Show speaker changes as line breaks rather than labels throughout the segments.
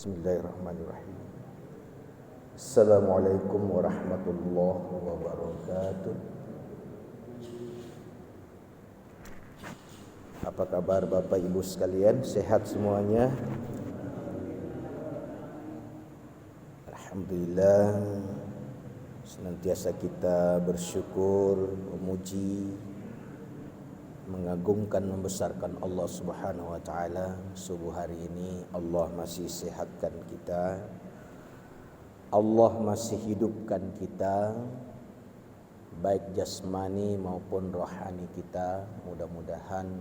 Bismillahirrahmanirrahim. Assalamualaikum warahmatullahi wabarakatuh. Apa kabar Bapak Ibu sekalian? Sehat semuanya? Alhamdulillah. Senantiasa kita bersyukur, memuji, mengagungkan, membesarkan Allah Subhanahu wa taala. Subuh hari ini Allah masih sehatkan kita. Allah masih hidupkan kita, baik jasmani maupun rohani kita. Mudah-mudahan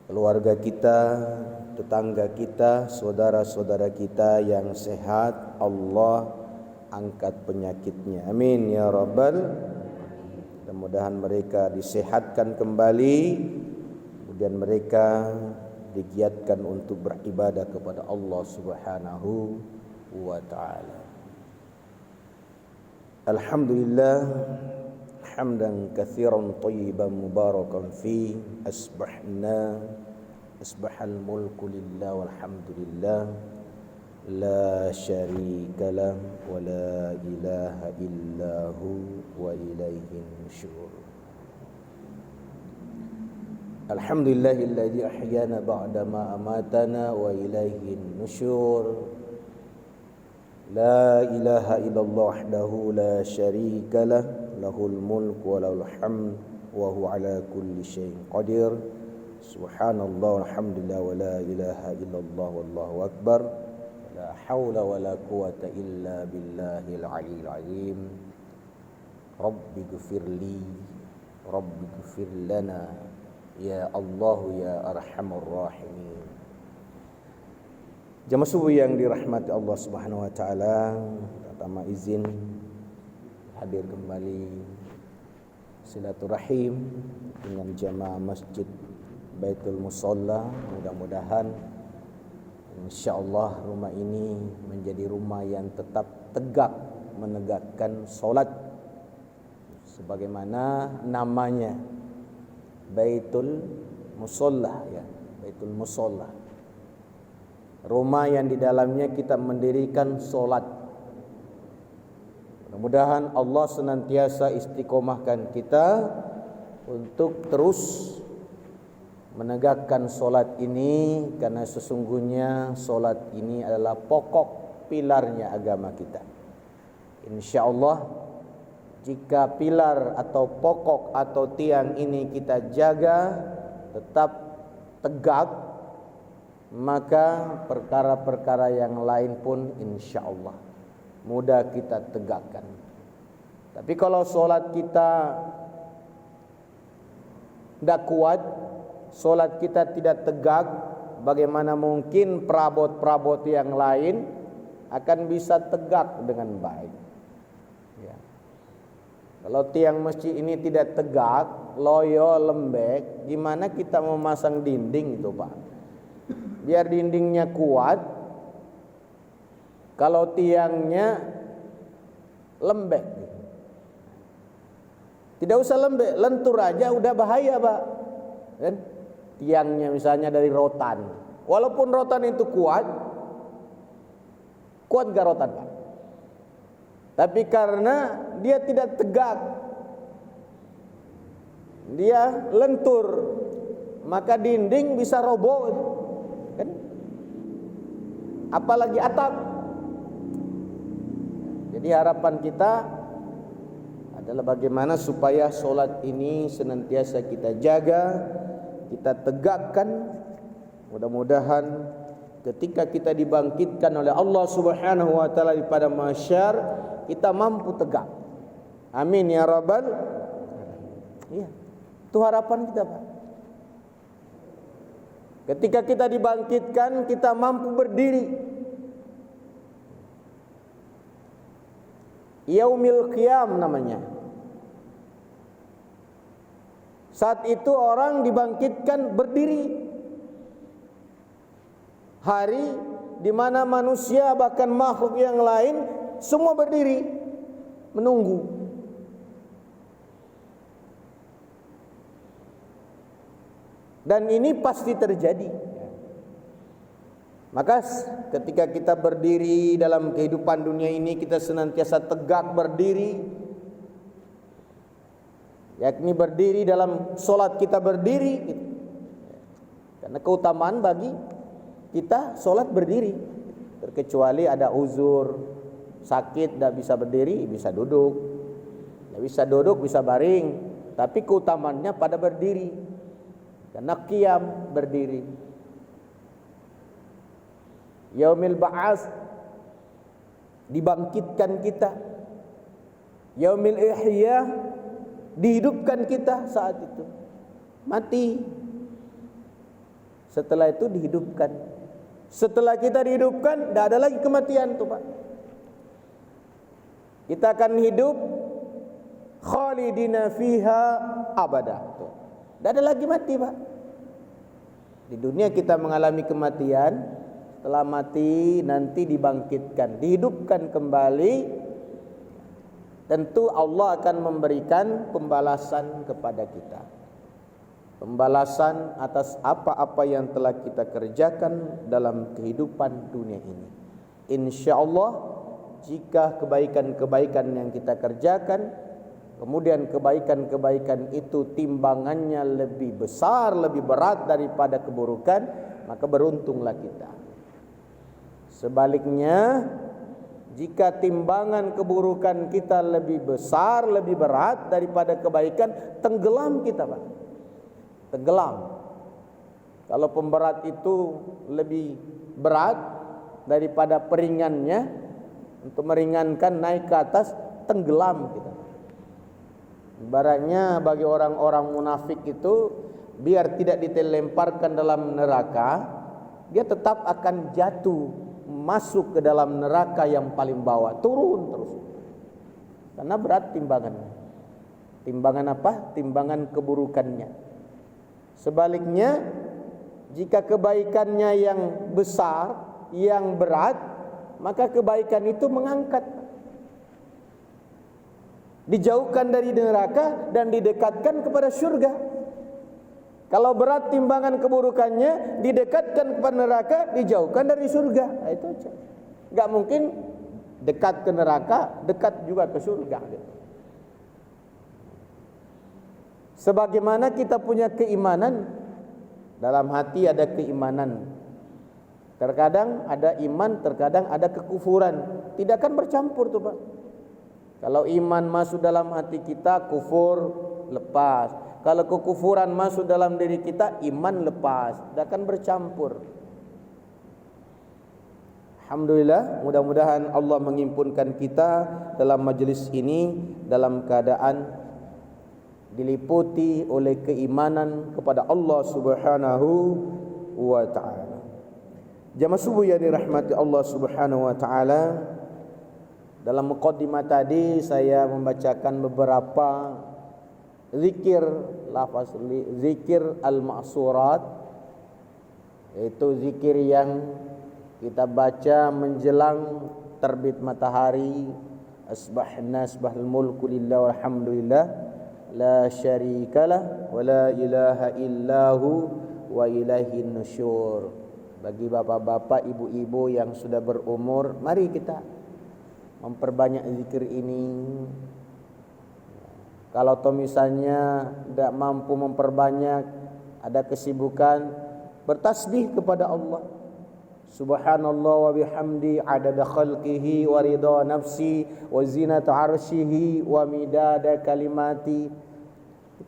keluarga kita, tetangga kita, saudara-saudara kita yang sehat, Allah angkat penyakitnya. Amin ya rabbal. Mudah-mudahan mereka disehatkan kembali, kemudian mereka digiatkan untuk beribadah kepada Allah Subhanahu wa taala. Alhamdulillah hamdan katsiran thayyiban mubarakan fi asbahal mulku lillah walhamdulillah la syarika lah wa la ilaha illahu wa ilaihin nusyur. Alhamdulillahilladzi ahyana ba'da ma amatana wa ilaihin nusyur. La ilaha illallah wahdahu la syarika lah lahul mulku wa lahul hamd wa huwa ala kulli syai'in qadir. Subhanallah walhamdulillah wa la ilaha illallah wallahu akbar. La haula wa la quwata illa billahil aliyyil azim. Rabbi ghfirli, Rabbi ghfir lana, ya Allah ya arhamar rahimin. Jamaah subuh yang dirahmati Allah Subhanahu wa taala, pertama izin hadir kembali silaturahim dengan jamaah Masjid Baitul Musalla. Mudah-mudahan insyaallah rumah ini menjadi rumah yang tetap tegak menegakkan salat sebagaimana namanya, Baitul Musalla, ya, Baitul Musalla. Rumah yang di dalamnya kita mendirikan salat. Mudah-mudahan Allah senantiasa istiqomahkan kita untuk terus menegakkan solat ini, karena sesungguhnya solat ini adalah pokok pilarnya agama kita. InsyaAllah jika pilar atau pokok atau tiang ini kita jaga tetap tegak, maka perkara-perkara yang lain pun insyaallah mudah kita tegakkan. Tapi kalau solat kita tidak kuat, solat kita tidak tegak, bagaimana mungkin perabot-perabot yang lain akan bisa tegak dengan baik? Ya. Kalau tiang masjid ini tidak tegak, loyo, lembek, gimana kita memasang dinding itu Pak? Biar dindingnya kuat, kalau tiangnya lembek, tidak usah lembek, lentur aja udah bahaya Pak. Kan? Tiangnya misalnya dari rotan, walaupun rotan itu kuat gak rotan Pak? Tapi karena dia tidak tegak, dia lentur, maka dinding bisa roboh, kan? Apalagi atap. Jadi harapan kita adalah bagaimana supaya solat ini senantiasa kita jaga, kita tegakkan. Mudah-mudahan ketika kita dibangkitkan oleh Allah Subhanahu wa taala di padang mahsyar, kita mampu tegak. Amin ya rabbal. Iya. Itu harapan kita, Pak. Ketika kita dibangkitkan, kita mampu berdiri. Yaumil Qiyam namanya. Saat itu orang dibangkitkan berdiri. Hari di mana manusia bahkan makhluk yang lain semua berdiri menunggu. Dan ini pasti terjadi. Maka ketika kita berdiri dalam kehidupan dunia ini, kita senantiasa tegak berdiri, yakni berdiri dalam solat kita berdiri gitu. Karena keutamaan bagi kita solat berdiri, terkecuali ada uzur, sakit tidak bisa berdiri, bisa duduk, tidak bisa duduk bisa baring, tapi keutamaannya pada berdiri, karena qiyam berdiri. Yaumil ba'ats, dibangkitkan kita. Yaumil ihya, dihidupkan kita saat itu. Mati, setelah itu dihidupkan. Setelah kita dihidupkan, tidak ada lagi kematian tuh Pak. Kita akan hidup khalidina fiha abada. Tidak ada lagi mati Pak. Di dunia kita mengalami kematian, setelah mati nanti dibangkitkan, dihidupkan kembali. Tentu Allah akan memberikan pembalasan kepada kita, pembalasan atas apa-apa yang telah kita kerjakan dalam kehidupan dunia ini. InsyaAllah, jika kebaikan-kebaikan yang kita kerjakan, kemudian kebaikan-kebaikan itu timbangannya lebih besar, lebih berat daripada keburukan, maka beruntunglah kita. Sebaliknya, jika timbangan keburukan kita lebih besar, lebih berat daripada kebaikan, tenggelam kita Pak. Tenggelam. Kalau pemberat itu lebih berat daripada peringannya, untuk meringankan naik ke atas, tenggelam kita. Ibaratnya bagi orang-orang munafik itu, biar tidak dilemparkan dalam neraka, dia tetap akan jatuh, masuk ke dalam neraka yang paling bawah, turun terus. Karena berat timbangannya. Timbangan apa? Timbangan keburukannya. Sebaliknya, jika kebaikannya yang besar, yang berat, maka kebaikan itu mengangkat, dijauhkan dari neraka dan didekatkan kepada surga. Kalau berat timbangan keburukannya, didekatkan kepada neraka, dijauhkan dari surga. Nah, itu aja. Enggak mungkin dekat ke neraka, dekat juga ke surga. Sebagaimana kita punya keimanan, dalam hati ada keimanan. Terkadang ada iman, terkadang ada kekufuran. Tidak akan bercampur tuh Pak. Kalau iman masuk dalam hati kita, kufur lepas. Kalau kekufuran masuk dalam diri kita, iman lepas. Tidak akan bercampur. Alhamdulillah, mudah-mudahan Allah menghimpunkan kita dalam majlis ini dalam keadaan diliputi oleh keimanan kepada Allah Subhanahu wa ta'ala. Jamaah subuh yang dirahmati Allah Subhanahu wa ta'ala, dalam muqaddimah tadi saya membacakan beberapa zikir, lafaz zikir al-ma'surat, yaitu zikir yang kita baca menjelang terbit matahari. Asbahna asbahal mulku lillah walhamdulillah la syarikalah wa la ilaha illahu wa ilaihin nusyur. Bagi bapak-bapak, ibu-ibu yang sudah berumur, mari kita memperbanyak zikir ini. Kalau misalnya tidak mampu memperbanyak, ada kesibukan, bertasbih kepada Allah. Subhanallah wa bihamdi adada khalqihi wa ridha nafsi wa zinata arsyihi wa midada kalimati.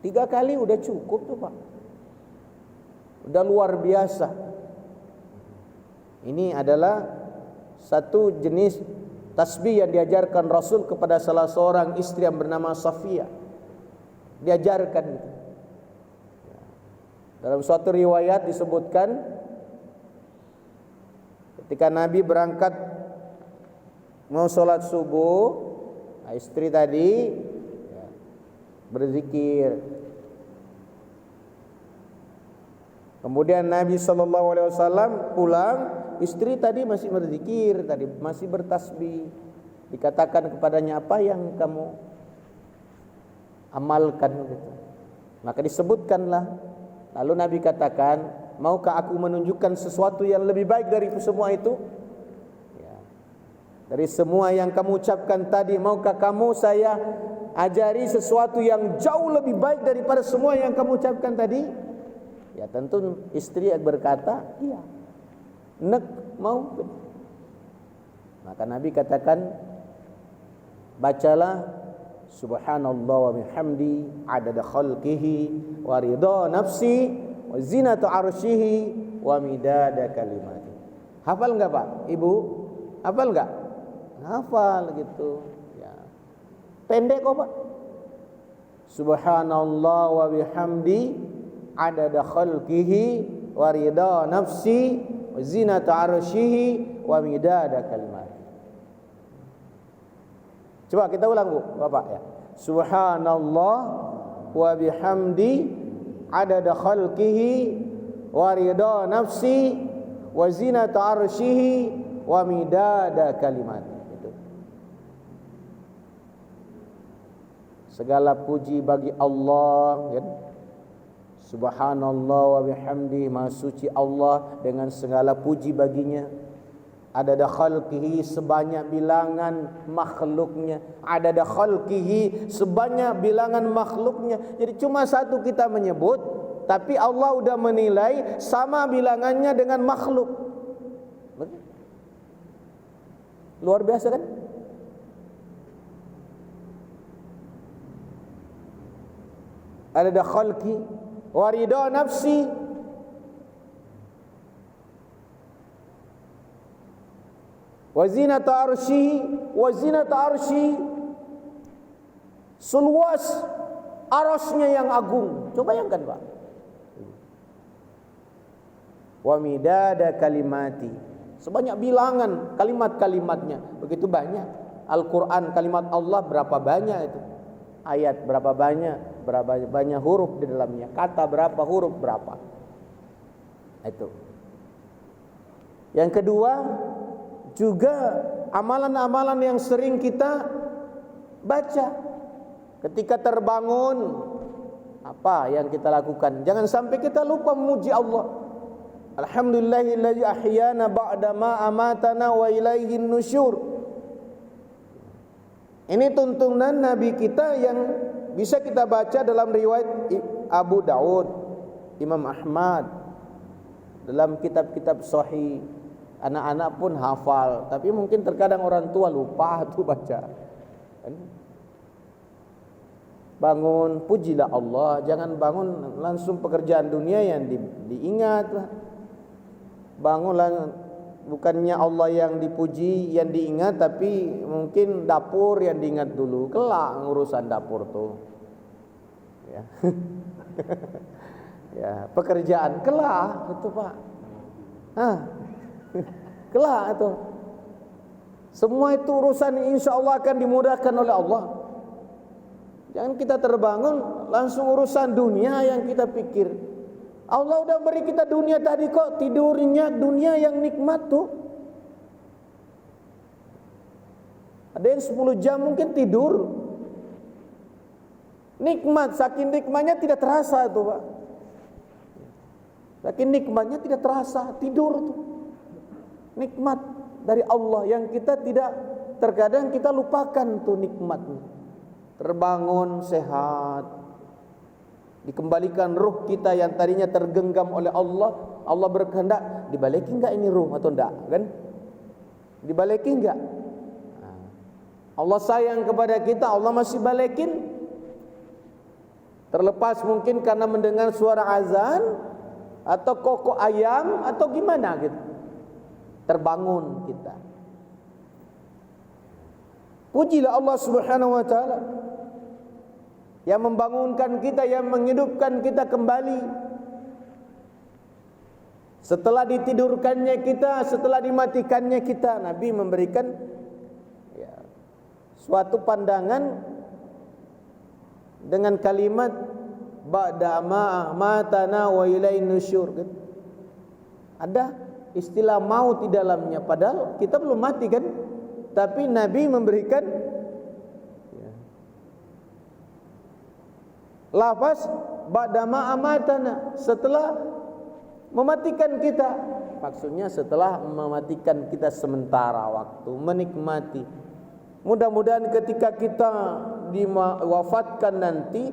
3 kali udah cukup tuh Pak. Udah luar biasa. Ini adalah satu jenis tasbih yang diajarkan Rasul kepada salah seorang istri yang bernama Safiyah. Diajarkan itu. Dalam suatu riwayat disebutkan, ketika Nabi berangkat mau sholat subuh, istri tadi berzikir. Kemudian Nabi SAW pulang, istri tadi masih berzikir, tadi masih bertasbih. Dikatakan kepadanya, apa yang kamu amalkan gitu. Maka disebutkanlah. Lalu Nabi katakan, maukah aku menunjukkan sesuatu yang lebih baik dari semua itu? Ya. Dari semua yang kamu ucapkan tadi, maukah kamu saya ajari sesuatu yang jauh lebih baik daripada semua yang kamu ucapkan tadi? Ya tentu istri berkata, iya. Nek mau. Maka Nabi katakan, bacalah subhanallah wa bihamdi adada khalqihi wa ridha nafsi wa zinata arsyihi wa midada kalimati. Hafal enggak Pak? Ibu? Hafal enggak? Hafal gitu. Ya. Pendek kok Pak. Subhanallah wa bihamdi adada khalqihi wa ridha nafsi wa zinata arsyihi wa midada kalimati. Coba kita ulang Bu, Bapak ya. Subhanallah wa bihamdi adada khalqihi wa ridha nafsi wa zinata arsyihi wa midada kalimati. Itu. Segala puji bagi Allah, kan? Subhanallah wa bihamdi, maha suci Allah dengan segala puji baginya. Adada khalqihi, sebanyak bilangan makhluknya. Adada khalqihi, sebanyak bilangan makhluknya. Jadi cuma satu kita menyebut, tapi Allah sudah menilai sama bilangannya dengan makhluk. Luar biasa kan? Adada khalqi wa ridha nafsi, wa zinata arsyihi, seluas arasnya yang agung. Coba bayangkan Pak. Wa midada kalimati, sebanyak bilangan kalimat-kalimatnya. Begitu banyak. Al-Quran kalimat Allah berapa banyak itu? Ayat berapa banyak? Berapa banyak huruf di dalamnya? Kata berapa, huruf berapa? Itu. Yang kedua, juga amalan-amalan yang sering kita baca ketika terbangun. Apa yang kita lakukan? Jangan sampai kita lupa memuji Allah. Alhamdulillahilladzi ahyana ba'da ma amatana wa ilaihin nusyur. Ini tuntunan Nabi kita yang bisa kita baca dalam riwayat Abu Daud, Imam Ahmad, dalam kitab-kitab sahih. Anak-anak pun hafal, tapi mungkin terkadang orang tua lupa tuh baca. Bangun, pujilah Allah. Jangan bangun langsung pekerjaan dunia yang diingat. Bangunlah, bukannya Allah yang dipuji, yang diingat, tapi mungkin dapur yang diingat dulu. Kelak urusan dapur tuh. Ya. Ya, pekerjaan kelak itu Pak. Kelak itu. Semua itu urusan insya Allah akan dimudahkan oleh Allah. Jangan kita terbangun langsung urusan dunia yang kita pikir. Allah udah beri kita dunia tadi kok, tidurnya dunia yang nikmat tuh. Ada yang 10 jam mungkin tidur. Nikmat, saking nikmatnya tidak terasa tuh Pak. Saking nikmatnya tidak terasa, tidur tuh. Nikmat dari Allah yang kita tidak, terkadang kita lupakan tuh nikmatnya. Terbangun sehat, dikembalikan ruh kita yang tadinya tergenggam oleh Allah. Allah berkehendak, dibalikin enggak ini ruh atau enggak, kan? Dibalikin enggak? Allah sayang kepada kita, Allah masih balikin. Terlepas mungkin karena mendengar suara azan atau kokok ayam atau gimana gitu. Terbangun kita. Pujilah Allah Subhanahu wa taala yang membangunkan kita, yang menghidupkan kita kembali. Setelah ditidurkannya kita, setelah dimatikannya kita, Nabi memberikan suatu pandangan dengan kalimat ba'da ma matana wa ilaihin nusyur. Ada istilah maut di dalamnya, padahal kita belum mati kan, tapi Nabi memberikan lafaz ba'da ma amatana, setelah mematikan kita. Maksudnya setelah mematikan kita sementara waktu, menikmati. Mudah-mudahan ketika kita diwafatkan nanti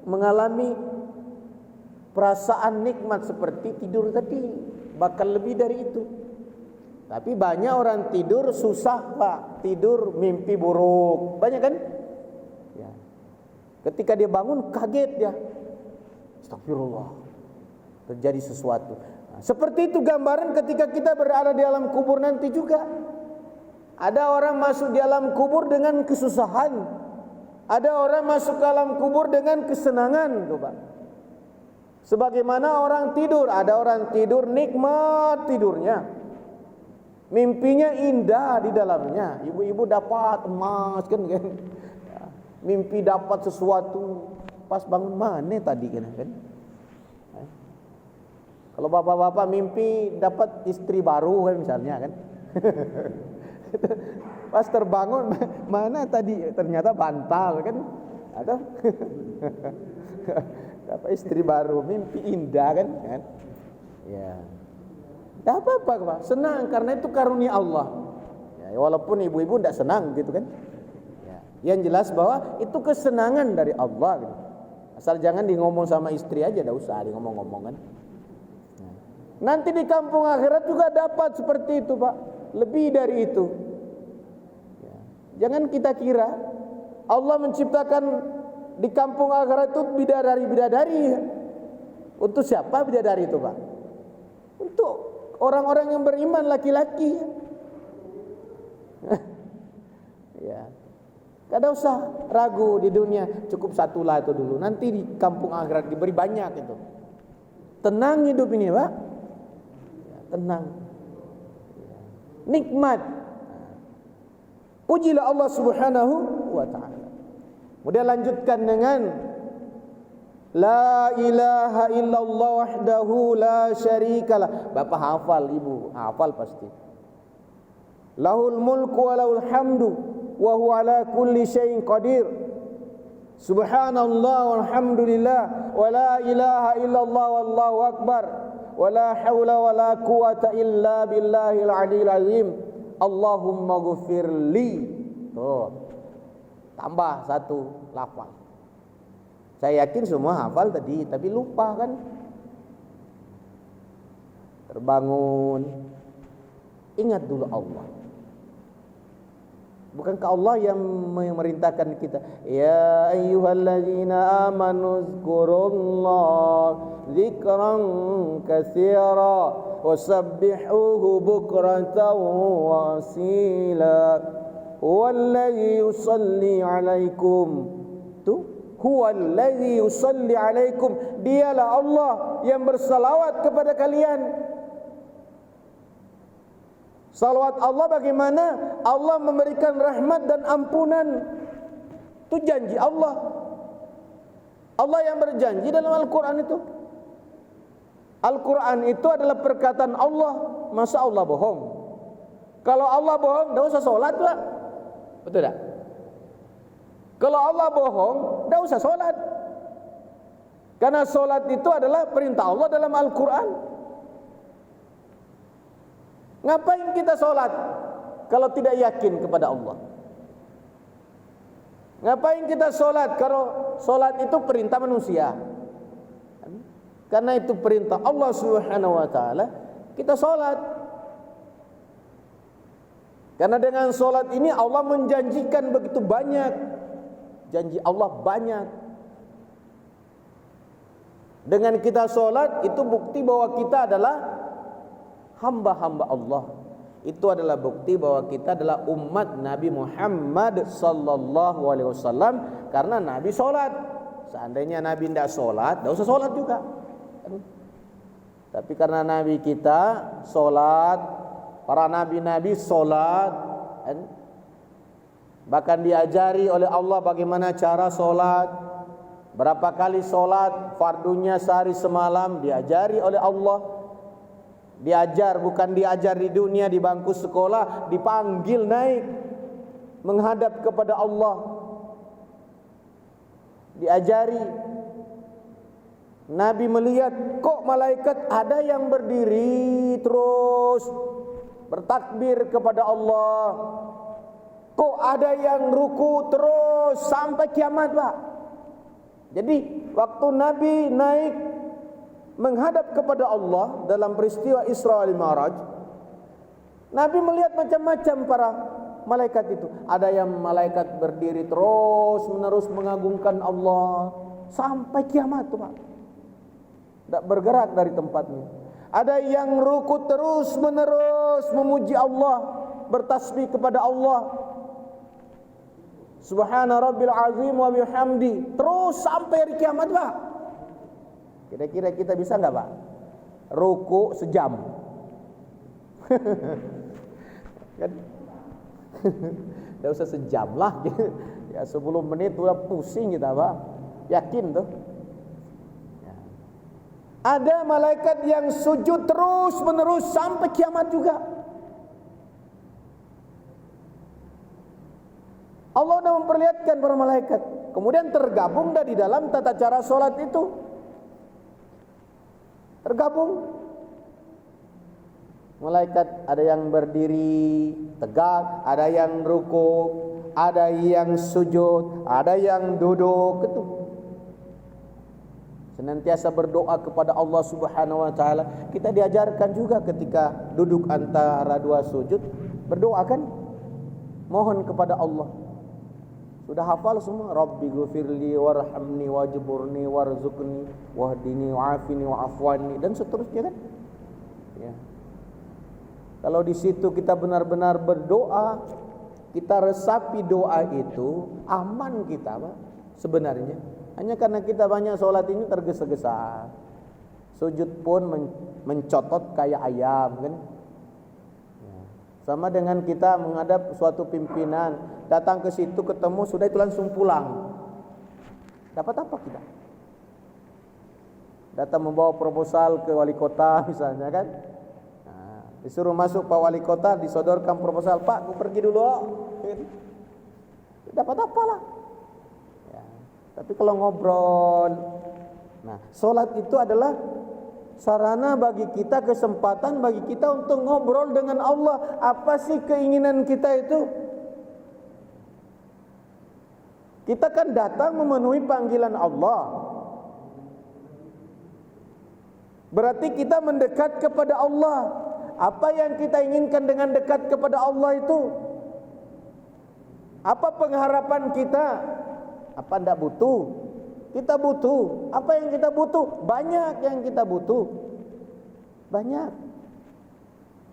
mengalami perasaan nikmat seperti tidur tadi, bakal lebih dari itu. Tapi banyak orang tidur susah, Pak. Tidur mimpi buruk. Banyak kan? Ya. Ketika dia bangun kaget dia. Astagfirullah. Terjadi sesuatu. Nah, seperti itu gambaran ketika kita berada di alam kubur nanti juga. Ada orang masuk di alam kubur dengan kesusahan. Ada orang masuk ke alam kubur dengan kesenangan, coba. Sebagaimana orang tidur, ada orang tidur nikmat tidurnya. Mimpinya indah di dalamnya. Ibu-ibu dapat emas kan. Mimpi dapat sesuatu, pas bangun mana tadi kan. Kalau bapak-bapak mimpi dapat istri baru kan misalnya kan. Pas terbangun mana tadi ternyata bantal kan. Atau dapat istri baru, mimpi indah kan. Ya. Tak apa-apa, Pak. Senang karena itu karunia Allah. Ya, walaupun ibu-ibu tidak senang gitu kan. Ya. Yang jelas bahwa itu kesenangan dari Allah gitu. Asal jangan di ngomong sama istri aja, tidak usah di ngomong-ngomong kan. Ya. Nanti di kampung akhirat juga dapat seperti itu, Pak. Lebih dari itu. Ya. Jangan kita kira Allah menciptakan di kampung akhirat itu bidadari-bidadari. Untuk siapa bidadari itu, Pak? Untuk orang-orang yang beriman laki-laki. Ya. Tidak usah ragu di dunia, cukup satulah itu dulu. Nanti di kampung akhirat diberi banyak itu. Tenang hidup ini, Pak. Ya, tenang. Ya. Nikmat. Pujilah Allah Subhanahu wa ta'ala. Kemudian lanjutkan dengan La ilaha illallah wahdahu la syarikalah. Bapak hafal, ibu hafal pasti. Lahul mulku wa lahul hamdu wa huwa ala kulli syai'in qadir. Subhanallah walhamdulillah wa la ilaha illallah wallahu akbar wa la hawla wa la quwata illa billahil aliyil azim. Allahumma ghfirli. Tuh. Tambah satu lafaz. Saya yakin semua hafal tadi, tapi lupa kan. Terbangun, ingat dulu Allah. Bukankah Allah yang memerintahkan kita, ya ayyuhalladzina amanu zkurullah dzikran katsira wasabbihuhu bukratan wa asila huwallazi yusalli alaikum. Tuh, huwallazi yusalli alaikum, dialah Allah yang bersalawat kepada kalian. Salawat Allah bagaimana? Allah memberikan rahmat dan ampunan. Itu janji Allah. Allah yang berjanji dalam Al-Quran itu. Al-Quran itu adalah perkataan Allah. Masa Allah bohong? Kalau Allah bohong, tidak usah sholat lah. Betul tak? Kalau Allah bohong, tidak usah sholat. Karena sholat itu adalah perintah Allah dalam Al-Quran. Ngapain kita sholat kalau tidak yakin kepada Allah? Ngapain kita sholat kalau sholat itu perintah manusia? Karena itu perintah Allah Subhanahu wa ta'ala, kita sholat. Karena dengan sholat ini Allah menjanjikan begitu banyak. Janji Allah banyak. Dengan kita sholat itu bukti bahwa kita adalah hamba-hamba Allah. Itu adalah bukti bahwa kita adalah umat Nabi Muhammad sallallahu alaihi wasallam, karena Nabi sholat. Seandainya Nabi tidak sholat, tidak usah sholat juga. Tapi karena Nabi kita sholat, para nabi-nabi sholat, bahkan diajari oleh Allah bagaimana cara sholat, berapa kali sholat, fardunya sehari semalam diajari oleh Allah. Diajar, bukan diajar di dunia di bangku sekolah, dipanggil naik menghadap kepada Allah, diajari. Nabi melihat kok malaikat ada yang berdiri terus bertakbir kepada Allah, kok ada yang ruku terus sampai kiamat, Pak. Jadi waktu Nabi naik menghadap kepada Allah dalam peristiwa Isra wal Mi'raj, Nabi melihat macam-macam para malaikat itu. Ada yang malaikat berdiri terus menerus mengagungkan Allah sampai kiamat tuh, Pak. Tidak bergerak dari tempatnya. Ada yang ruku terus menerus memuji Allah, bertasbih kepada Allah. Subhana rabbil azim wa bihamdi, terus sampai hari kiamat, Pak. Kira-kira kita bisa enggak, Pak? Ruku sejam. Kan? Enggak usah sejam lah. Ya 10 menit udah pusing kita, Pak. Yakin tuh. Ada malaikat yang sujud terus menerus sampai kiamat juga. Allah sudah memperlihatkan para malaikat. Kemudian tergabung dah di dalam tata cara solat itu. Tergabung. Malaikat ada yang berdiri tegak, ada yang ruku, ada yang sujud, ada yang duduk. Itu senantiasa berdoa kepada Allah Subhanahu wa taala. Kita diajarkan juga ketika duduk antara dua sujud berdoa kan? Mohon kepada Allah. Sudah hafal semua? Rabbi ghfirli warhamni wajburni warzuqni wahdini wa'afini wa'afwani dan seterusnya kan? Ya. Kalau di situ kita benar-benar berdoa, kita resapi doa itu, aman kita, Pak, sebenarnya. Hanya karena kita banyak sholat ini tergesa-gesa. Sujud pun mencotot kayak ayam kan. Sama dengan kita menghadap suatu pimpinan, datang ke situ ketemu sudah itu langsung pulang. Dapat apa kita? Datang membawa proposal ke wali kota misalnya kan. Nah, disuruh masuk Pak Wali Kota, disodorkan proposal, Pak, aku pergi dulu. Dapat apa lah? Tapi kalau ngobrol, nah, solat itu adalah sarana bagi kita, kesempatan bagi kita untuk ngobrol dengan Allah. Apa sih keinginan kita itu? Kita kan datang memenuhi panggilan Allah. Berarti kita mendekat kepada Allah. Apa yang kita inginkan dengan dekat kepada Allah itu? Apa pengharapan kita? Apa tidak butuh? Kita butuh. Apa yang kita butuh? Banyak yang kita butuh. Banyak.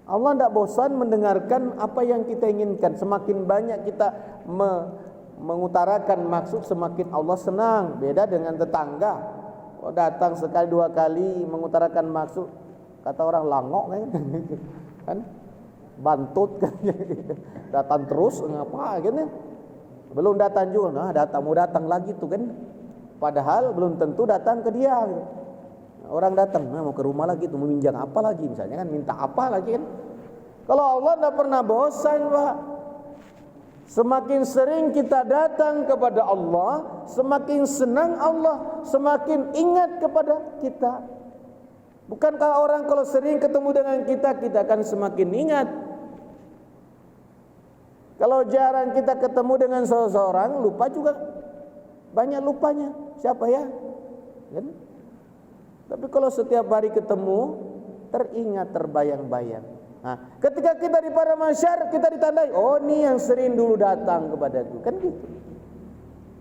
Allah tidak bosan mendengarkan apa yang kita inginkan. Semakin banyak kita mengutarakan maksud, semakin Allah senang. Beda dengan tetangga. Oh, datang sekali dua kali mengutarakan maksud, kata orang langok kan? Bantut kan? Datang terus ngapa gitu? Belum datang juga, nah mau datang lagi tuh kan. Padahal belum tentu datang ke dia gitu. Orang datang, nah mau ke rumah lagi tuh, meminjam apa lagi misalnya kan, minta apa lagi kan. Kalau Allah tidak pernah bosan, Pak. Semakin sering kita datang kepada Allah, semakin senang Allah, semakin ingat kepada kita. Bukankah orang kalau sering ketemu dengan kita, kita akan semakin ingat. Kalau jarang kita ketemu dengan seseorang, lupa juga. Banyak lupanya. Siapa ya? Kan? Tapi kalau setiap hari ketemu, teringat, terbayang-bayang. Nah, ketika kita di padang mahsyar, kita ditandai, oh ini yang sering dulu datang kepadaku. Kan gitu.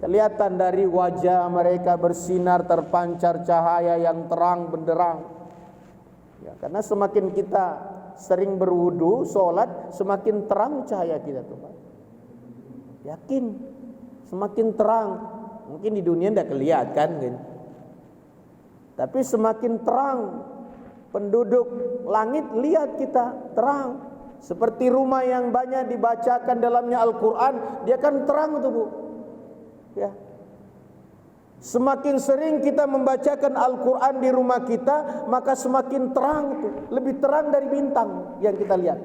Kelihatan dari wajah mereka bersinar, terpancar cahaya yang terang benderang. Ya, karena semakin kita sering berwudu, sholat, semakin terang cahaya kita tuh, Pak. Yakin, semakin terang. Mungkin di dunia tidak kelihatan kan. Tapi semakin terang, penduduk langit lihat kita terang. Seperti rumah yang banyak dibacakan dalamnya Al-Quran, dia kan terang tuh, Bu. Ya. Semakin sering kita membacakan Al-Quran di rumah kita, maka semakin terang itu, lebih terang dari bintang yang kita lihat.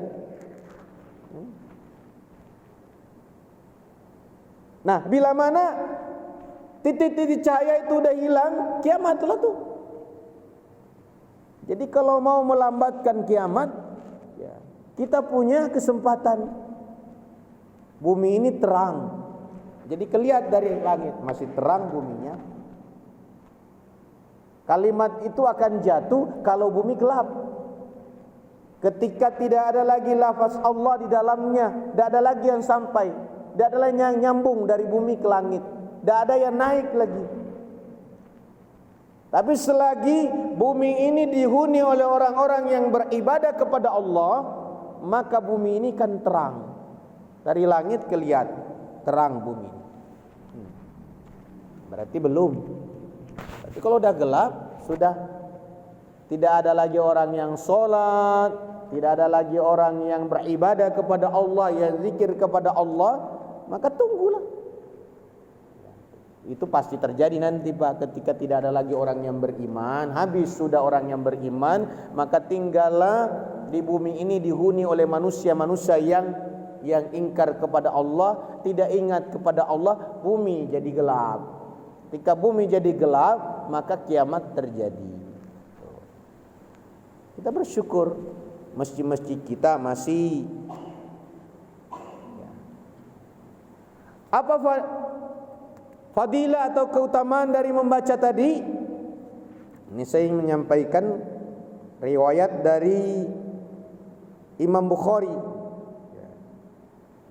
Nah, bila mana titik-titik cahaya itu udah hilang, kiamatlah tuh. Jadi kalau mau melambatkan kiamat, ya, kita punya kesempatan. Bumi ini terang, jadi kelihatan dari langit masih terang buminya. Kalimat itu akan jatuh kalau bumi gelap. Ketika tidak ada lagi lafaz Allah di dalamnya, tidak ada lagi yang sampai, tidak ada lagi yang nyambung dari bumi ke langit, tidak ada yang naik lagi. Tapi selagi bumi ini dihuni oleh orang-orang yang beribadah kepada Allah, maka bumi ini kan terang. Dari langit kelihatan terang bumi ini. Berarti belum. Tapi kalau udah gelap, sudah tidak ada lagi orang yang sholat, tidak ada lagi orang yang beribadah kepada Allah, yang zikir kepada Allah, maka tunggulah. Itu pasti terjadi nanti Pak, ketika tidak ada lagi orang yang beriman. Habis sudah orang yang beriman, maka tinggallah di bumi ini dihuni oleh manusia-manusia yang ingkar kepada Allah, tidak ingat kepada Allah. Bumi jadi gelap. Ketika bumi jadi gelap, maka kiamat terjadi. Kita bersyukur masjid-masjid kita masih. Apa fadilah atau keutamaan dari membaca tadi? Ini saya menyampaikan riwayat dari Imam Bukhari,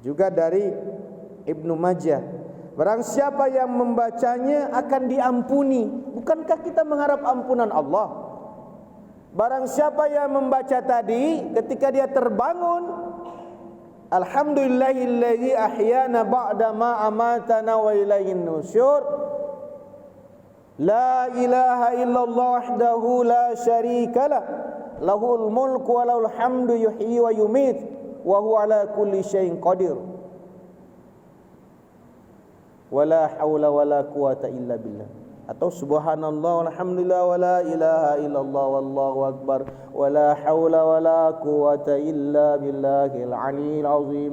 juga dari Ibnu Majah. Barang siapa yang membacanya akan diampuni. Bukankah kita mengharap ampunan Allah? Barang siapa yang membaca tadi, ketika dia terbangun, alhamdulillahilladzi ahyana ba'da ma amatana wa ilaihin nusyur. La ilaha illallah wahdahu la syarikalah, lahul mulku wa lahul hamdu yuhyi wa yumit wa huwa ala kulli syai'in qadir. Wala haula wala quwata illa billah. Atau subhanallah walhamdulillah wala ilaha illallah wallahu akbar wala haula wala quwata illa billahil aliyil azim.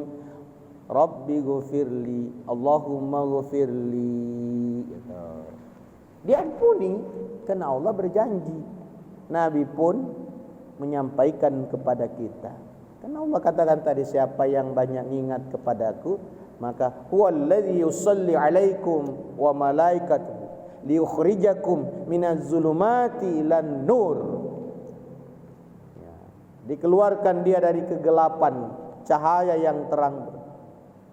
Rabbi ghfirli, Allahumma ghfirli. Diampuni karena Allah berjanji. Nabi pun menyampaikan kepada kita. Karena Allah katakan tadi, siapa yang banyak ingat kepadaku, maka huwallazi yusalli alaikum wa malaikatuhu liyukhrijakum minaz zulumati ilan nur. Ya, dikeluarkan dia dari kegelapan, cahaya yang terang.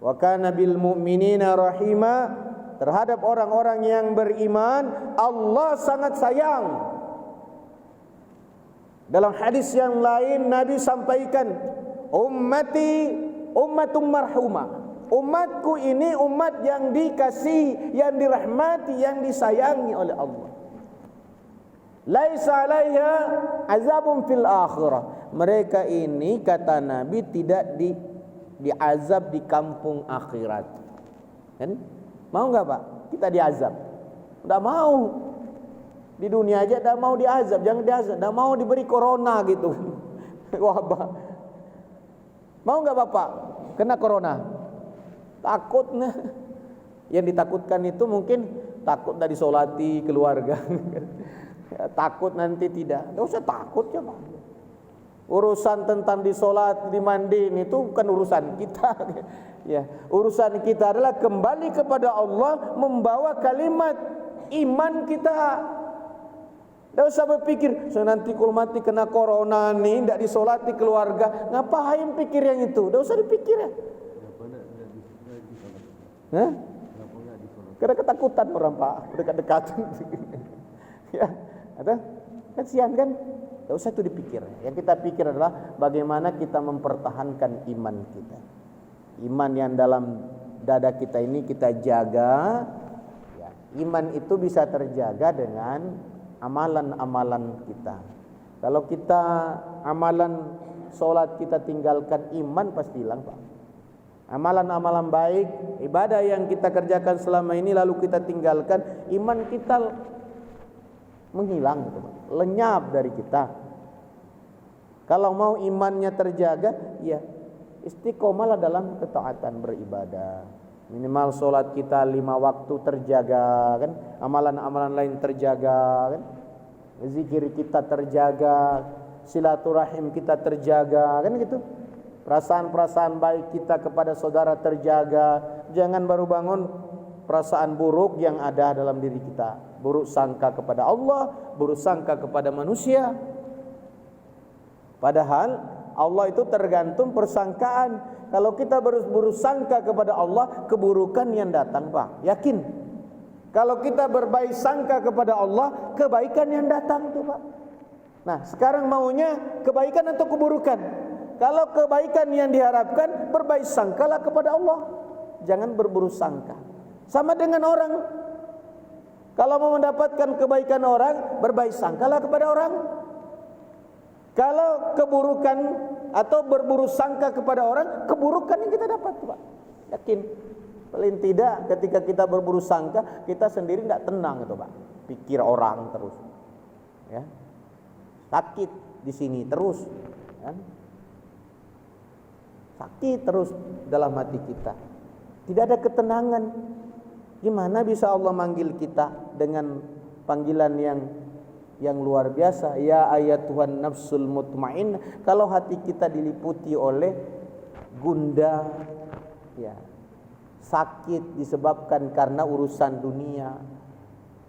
Wa kana bil mu'minina rahima, terhadap orang-orang yang beriman Allah sangat sayang. Dalam hadis yang lain Nabi sampaikan, ummati ummatum marhumah. Umatku ini umat yang dikasihi, yang dirahmati, yang disayangi oleh Allah. Laisa 'alaiha azabun fil akhirah. Mereka ini kata Nabi tidak diazab di kampung akhirat. Kan? Mau enggak Pak? Kita diazab. Enggak mau. Di dunia aja enggak mau diazab, jangan diazab, enggak mau diberi corona gitu. Wabah. Mau enggak Bapak kena corona? Takutnya. Yang ditakutkan itu mungkin takut dari solati keluarga. Takut nanti tidak. Enggak usah takut ya Pak. Urusan tentang disolat, dimandiin itu bukan urusan kita. Ya, urusan kita adalah kembali kepada Allah, membawa kalimat iman kita. Tidak usah berpikir, nanti kalau mati kena corona nih, tidak disolati keluarga, ngapain pikir yang itu? Tidak usah dipikir ya. Karena ketakutan orang Pak, dekat-dekat. Ya, ada kasihan kan? Tidak usah itu dipikir. Yang kita pikir adalah bagaimana kita mempertahankan iman kita. Iman yang dalam dada kita ini kita jaga. Ya, iman itu bisa terjaga dengan amalan-amalan kita. Kalau kita amalan sholat kita tinggalkan, iman pasti hilang Pak. Amalan-amalan baik, ibadah yang kita kerjakan selama ini lalu kita tinggalkan, iman kita menghilang gitu, lenyap dari kita. Kalau mau imannya terjaga, ya istiqomahlah dalam ketaatan beribadah. Minimal sholat kita 5 waktu terjaga kan, amalan-amalan lain terjaga kan. zikir kita terjaga, silaturahim kita terjaga, kan gitu. Perasaan-perasaan baik kita kepada saudara terjaga. Jangan baru bangun perasaan buruk yang ada dalam diri kita. Buruk sangka kepada Allah, buruk sangka kepada manusia. Padahal Allah itu tergantung persangkaan. Kalau kita berburuk sangka kepada Allah, keburukan yang datang, Pak. Yakin. Kalau kita berbaik sangka kepada Allah, kebaikan yang datang tuh, Pak. Nah, sekarang maunya kebaikan atau keburukan? Kalau kebaikan yang diharapkan, berbaik sangkalah kepada Allah. Jangan berburuk sangka. Sama dengan orang. Kalau mau mendapatkan kebaikan orang, berbaik sangkalah kepada orang. Kalau keburukan atau berburuk sangka kepada orang, keburukan yang kita dapat, Pak. Yakin. Paling tidak ketika kita berburuk sangka, kita sendiri tidak tenang itu, Pak. Pikir orang terus. Ya. Sakit di sini terus, kan? Sakit terus dalam hati kita. Tidak ada ketenangan. Gimana bisa Allah manggil kita dengan panggilan yang luar biasa? Ya ayatuhan nafsul mutmainnah. Kalau hati kita diliputi oleh gundah, ya, sakit disebabkan karena urusan dunia,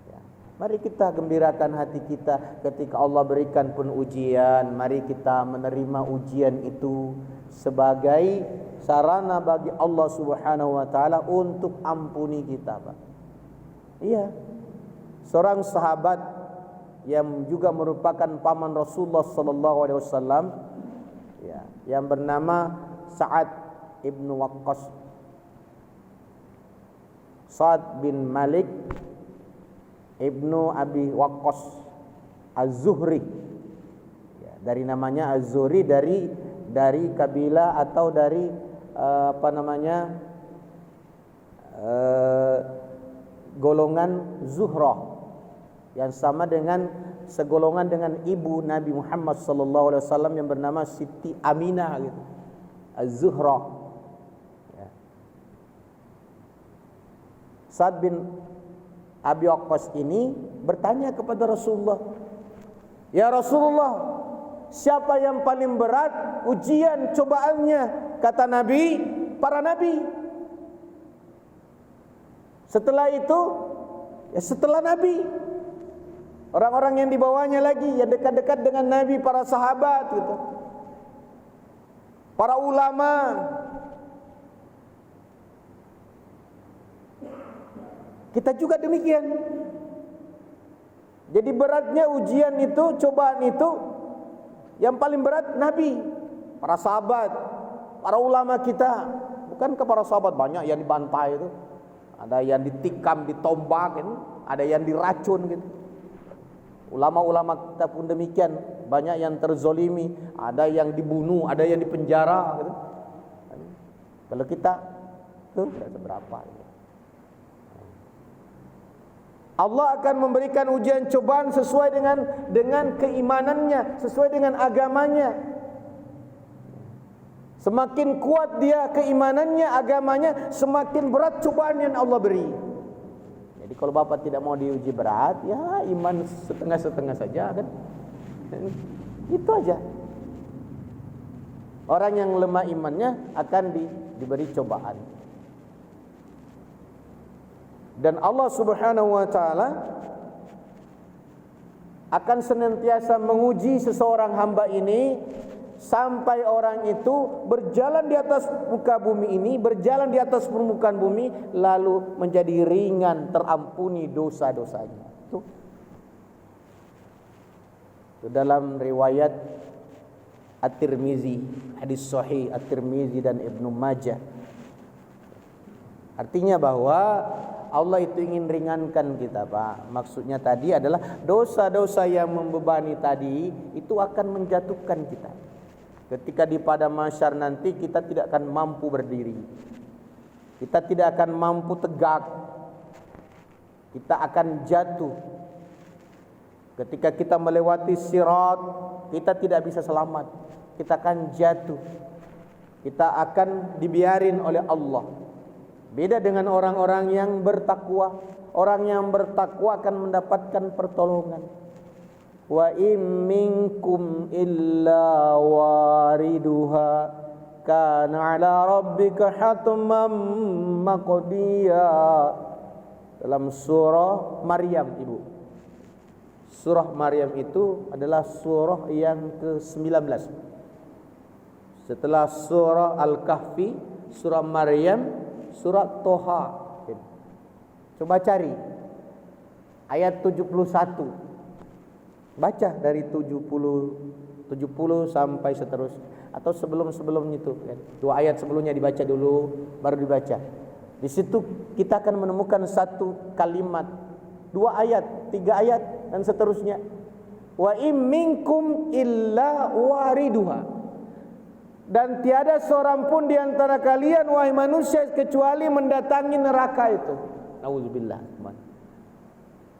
ya, mari kita gembirakan hati kita ketika Allah berikan pun ujian. Mari kita menerima ujian itu sebagai sarana bagi Allah Subhanahu wa taala untuk ampuni kita, Pak. Iya. Seorang sahabat yang juga merupakan paman Rasulullah sallallahu alaihi wasallam, ya, yang bernama Sa'ad ibnu Waqqas. Sa'ad bin Malik ibnu Abi Waqqas Az-Zuhri. Ya, dari namanya Az-Zuhri, dari kabilah atau dari golongan Zuhrah, yang sama dengan segolongan dengan ibu Nabi Muhammad sallallahu alaihi wasallam yang bernama Siti Aminah gitu. Az-Zuhrah. Ya. Sa'ad bin Abi Waqqas ini bertanya kepada Rasulullah, "Ya Rasulullah, siapa yang paling berat ujian cobaannya?" Kata Nabi, para nabi. Setelah itu, ya setelah Nabi, orang-orang yang dibawanya lagi, yang dekat-dekat dengan Nabi, para sahabat gitu, para ulama. Kita juga demikian. Jadi beratnya ujian itu, cobaan itu, yang paling berat Nabi, para sahabat, para ulama kita. Bukan ke para sahabat banyak yang dibantai itu, ada yang ditikam, ditombak, ada yang diracun gitu. Ulama-ulama kita pun demikian, banyak yang terzolimi, ada yang dibunuh, ada yang dipenjara gitu. Kalau kita tuh tidak seberapa gitu. Allah akan memberikan ujian cobaan sesuai dengan keimanannya, sesuai dengan agamanya. Semakin kuat dia keimanannya, agamanya, semakin berat cobaan yang Allah beri. Jadi kalau Bapak tidak mau diuji berat, ya iman setengah-setengah saja kan. Itu aja. Orang yang lemah imannya akan diberi cobaan. Dan Allah Subhanahu wa taala akan senantiasa menguji seseorang hamba ini sampai orang itu berjalan di atas muka bumi ini, berjalan di atas permukaan bumi, lalu menjadi ringan, terampuni dosa-dosanya. Itu dalam riwayat At-Tirmizi, hadis sahih At-Tirmizi dan Ibnu Majah. Artinya bahwa Allah itu ingin ringankan kita, Pak. Maksudnya tadi adalah dosa-dosa yang membebani tadi itu akan menjatuhkan kita. Ketika di padang mahsyar nanti kita tidak akan mampu berdiri, kita tidak akan mampu tegak, kita akan jatuh. Ketika kita melewati sirat, kita tidak bisa selamat, kita akan jatuh, kita akan dibiarin oleh Allah. Beda dengan orang-orang yang bertakwa. Orang yang bertakwa akan mendapatkan pertolongan. Wa in minkum illa wariduha kana ala rabbika hatman maqdiya. Dalam surah Maryam, Ibu. Surah Maryam itu adalah surah yang ke-19. Setelah surah Al-Kahfi, surah Maryam, surah Toha. Coba cari ayat 71. Baca dari 70 sampai seterusnya, atau sebelum-sebelumnya itu. Dua ayat sebelumnya dibaca dulu, baru dibaca. Di situ kita akan menemukan satu kalimat, dua ayat, tiga ayat, dan seterusnya. Wa in minkum illa wariduha. Dan tiada seorang pun di antara kalian, wahai manusia, kecuali mendatangi neraka itu. Nauzubillah.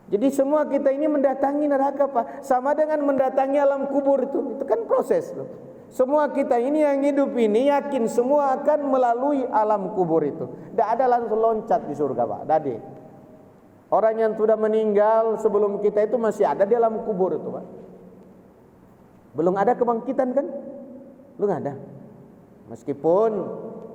Jadi semua kita ini mendatangi neraka, Pak. Sama dengan mendatangi alam kubur itu. Itu kan proses loh. Semua kita ini yang hidup ini yakin semua akan melalui alam kubur itu. Tidak ada langsung loncat di surga, Pak. Tidak ada. Orang yang sudah meninggal sebelum kita itu masih ada di alam kubur itu, Pak. Belum ada kebangkitan kan? Belum ada. Meskipun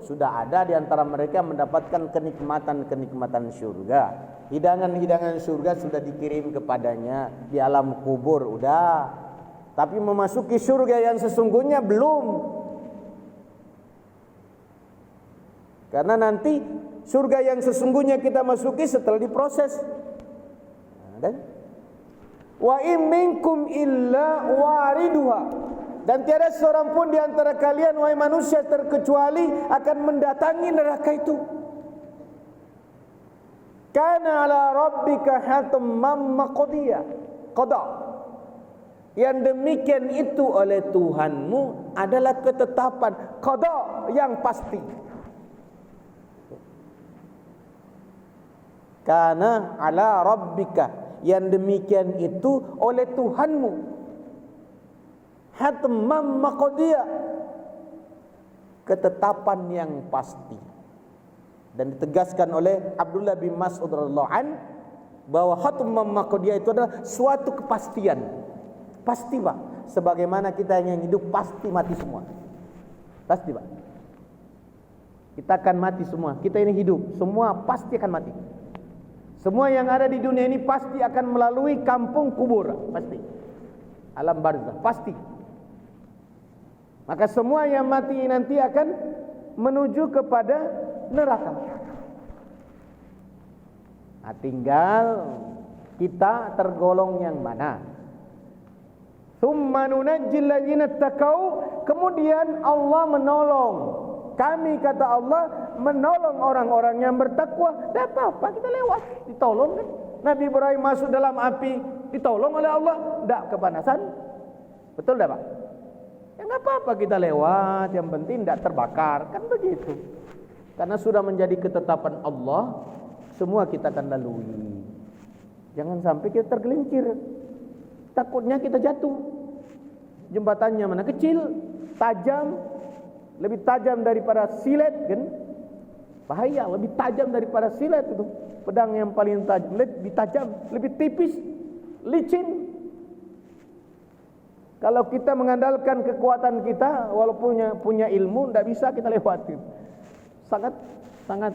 sudah ada di antara mereka mendapatkan kenikmatan-kenikmatan surga. Hidangan-hidangan surga sudah dikirim kepadanya di alam kubur, udah. Tapi memasuki surga yang sesungguhnya belum. Karena nanti surga yang sesungguhnya kita masuki setelah diproses. Dan wa in minkum illa wariduha. Dan tiada seorang pun di antara kalian, wahai manusia, terkecuali akan mendatangi neraka itu. Kana ala rabbika hatman maqdiya. Qada. Yang demikian itu oleh Tuhanmu adalah ketetapan qada yang pasti. Kana ala rabbika, yang demikian itu oleh Tuhanmu hatman maqdiya, ketetapan yang pasti. Dan ditegaskan oleh Abdullah bin Mas'ud radhiyallahu an bahwa hatman maqdiya itu adalah suatu kepastian. Pasti, Pak. Sebagaimana kita yang hidup pasti mati semua. Pasti, Pak. Kita akan mati semua. Kita ini hidup, semua pasti akan mati. Semua yang ada di dunia ini pasti akan melalui kampung kubur, pasti. Alam barzakh, pasti. Maka semua yang mati nanti akan menuju kepada neraka. Nah, tinggal kita tergolong yang mana. Tsumma nunajjil ladzina taqau, kemudian Allah menolong. Kami, kata Allah, menolong orang-orang yang bertakwa. Tidak apa-apa, kita lewat, ditolong kan. Nabi Ibrahim masuk dalam api, ditolong oleh Allah, tidak kepanasan. Betul tidak, Pak? Ya nggak apa-apa, kita lewat, yang penting tidak terbakar, kan begitu. Karena sudah menjadi ketetapan Allah, semua kita akan lalui. Jangan sampai kita tergelincir. Takutnya kita jatuh. Jembatannya mana kecil, tajam, lebih tajam daripada silet kan? Bahaya, lebih tajam daripada silet itu. Pedang yang paling tajam, lebih tajam, lebih tipis, licin. Kalau kita mengandalkan kekuatan kita, walaupun punya ilmu, tidak bisa kita lewatin. Sangat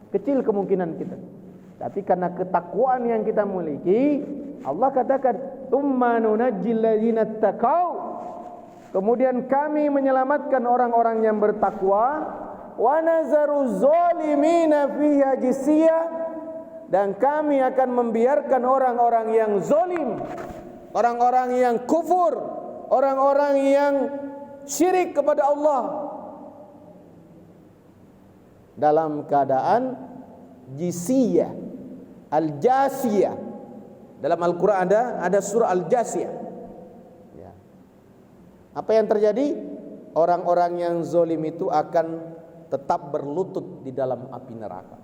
kecil kemungkinan kita. Tapi karena ketakwaan yang kita miliki, Allah katakan, "Tsumma nunajjil ladzina taqau." Kemudian kami menyelamatkan orang-orang yang bertakwa, wa nazaru zalimina fiha jisya, dan kami akan membiarkan orang-orang yang zalim, orang-orang yang kufur, orang-orang yang syirik kepada Allah dalam keadaan jisiyah, al-jasiyah. Dalam Al-Quran ada surah Al-Jasiyah. Ya. Apa yang terjadi? Orang-orang yang zalim itu akan tetap berlutut di dalam api neraka.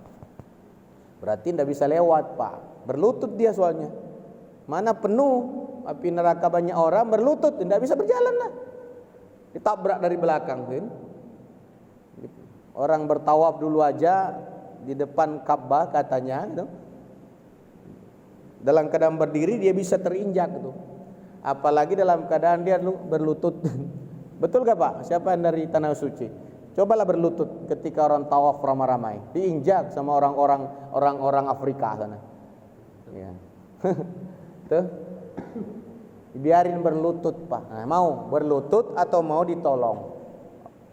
Berarti tidak bisa lewat, Pak. Berlutut dia soalnya. Mana penuh api neraka banyak orang, berlutut, tidak bisa berjalan lah. Ditabrak dari belakang kan? Orang bertawaf dulu aja di depan Ka'bah katanya gitu. Dalam keadaan berdiri dia bisa terinjak gitu.
apalagi dalam keadaan dia berlutut. Betul gak Pak? Siapa yang dari tanah suci? Cobalah berlutut ketika orang tawaf ramai-ramai, diinjak sama orang-orang Afrika sana. Ya. Tuh. Biarin berlutut Pak. Nah, mau berlutut atau mau ditolong?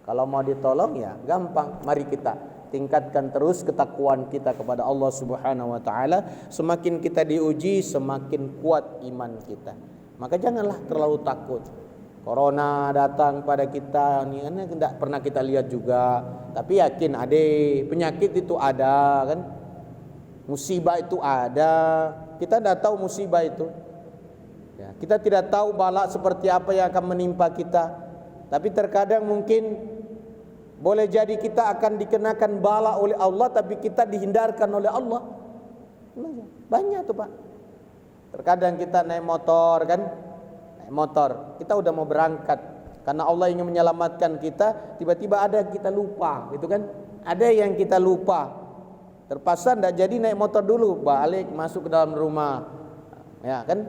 Kalau mau ditolong ya gampang. Mari kita tingkatkan terus ketakwaan kita kepada Allah Subhanahu wa taala. Semakin kita diuji, semakin kuat iman kita. Maka janganlah terlalu takut. Corona datang pada kita, ini kan tidak pernah kita lihat juga. Tapi yakin ada penyakit itu ada kan? Musibah itu ada. Kita tidak tahu musibah itu. Ya, kita tidak tahu bala seperti apa yang akan menimpa kita. Tapi terkadang mungkin boleh jadi kita akan dikenakan bala oleh Allah, tapi kita dihindarkan oleh Allah. Banyak tuh Pak. Terkadang kita naik motor kan, kita udah mau berangkat karena Allah ingin menyelamatkan kita, tiba-tiba ada kita lupa, gitu kan? Ada yang kita lupa, terpaksa tidak jadi naik motor dulu, balik masuk ke dalam rumah, ya kan?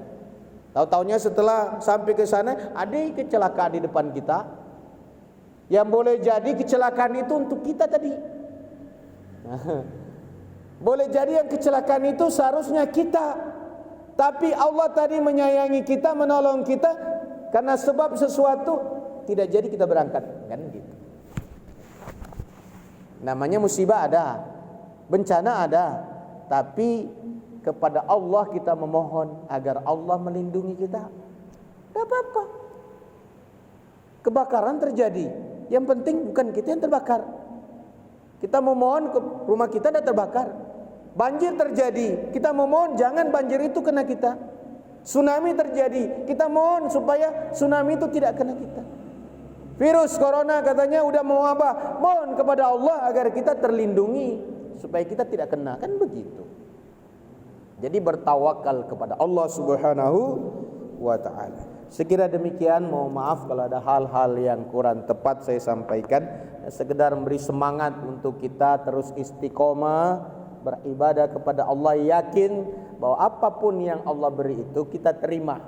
Tahu-taunya setelah sampai ke sana ada kecelakaan di depan kita, yang boleh jadi kecelakaan itu untuk kita tadi. Boleh jadi yang kecelakaan itu seharusnya kita. Tapi Allah tadi menyayangi kita, menolong kita karena sebab sesuatu tidak jadi kita berangkat, kan gitu. Namanya musibah ada, bencana ada, tapi kepada Allah kita memohon agar Allah melindungi kita. Tidak apa-apa. Kebakaran terjadi, yang penting bukan kita yang terbakar. Kita memohon ke rumah kita tidak terbakar. Banjir terjadi, kita memohon jangan banjir itu kena kita. Tsunami terjadi, kita mohon supaya tsunami itu tidak kena kita. Virus corona katanya udah mewabah, mohon kepada Allah agar kita terlindungi supaya kita tidak kena, kan begitu. Jadi bertawakal kepada Allah Subhanahu wa taala. Sekira demikian, mohon maaf kalau ada hal-hal yang kurang tepat saya sampaikan. Sekedar memberi semangat untuk kita terus istiqomah beribadah kepada Allah, yakin bahwa apapun yang Allah beri itu kita terima,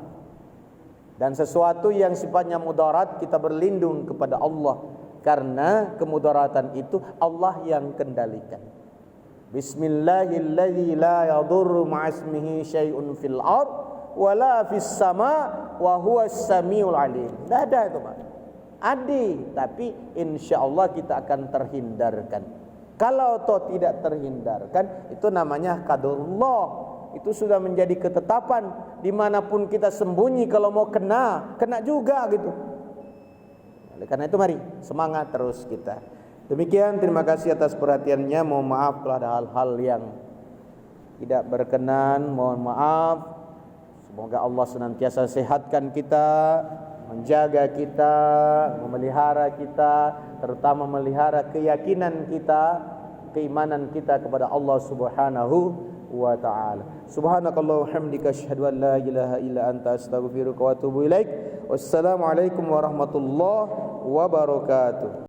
dan sesuatu yang sifatnya mudarat kita berlindung kepada Allah, karena kemudaratan itu Allah yang kendalikan. Bismillahilladzi la yadurru ma'asmihi syai'un fil ard wala fis sama wa huwas samiul alim. Tidak ada itu Pak. Ada, tapi insyaallah kita akan terhindarkan. Kalau toh tidak terhindarkan, itu namanya qadarullah. Itu sudah menjadi ketetapan. Dimanapun kita sembunyi, kalau mau kena juga gitu. Oleh karena itu mari semangat terus kita. Demikian, terima kasih atas perhatiannya. Mohon maaf kalau ada hal-hal yang tidak berkenan. Mohon maaf. Semoga Allah senantiasa sehatkan kita, menjaga kita, memelihara kita, terutama memelihara keyakinan kita, keimanan kita kepada Allah Subhanahu wa taala. Subhanakallah wa hamdika asyhadu an la ilaha illa anta astaghfiruka wa atubu ilaik. Wassalamualaikum warahmatullahi wabarakatuh.